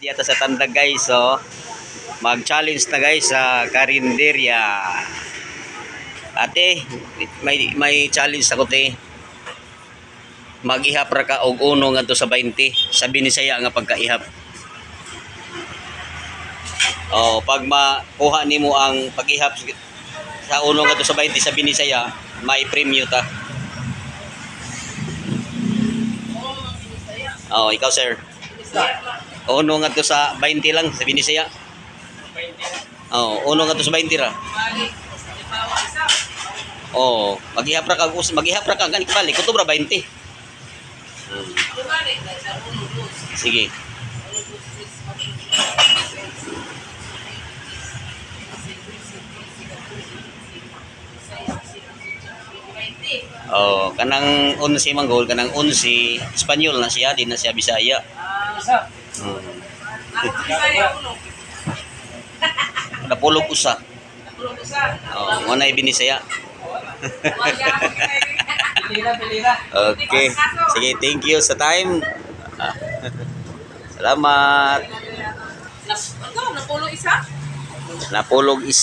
Dito sa tanda guys, so mag-challenge na guys sa karinderya. Ate, may challenge ako te. Mag-ihap ra ka og uno ngadto sa 20. Sabi ni saya nga pagkaihap. Oh, pag makuha nimo ang pag-ihap sa uno ngadto sa 20 sabi ni saya, may premyo ta. Oh, ikaw sir. Uno nga to sa 20 lang, sabi ni siya. Oh, uno nga to sa 20 ra. Oh, maghihap ra ka ganit balik, kutob ra 20. Sige. Oh, kanang 11 manggol, kanang 11 Espanyol na siya, di na siya Bisaya. Napulog usa. Oh, mo na ibinisaya. Okay. Sige, thank you sa time. Salamat. Napulog isa? Napulog isa.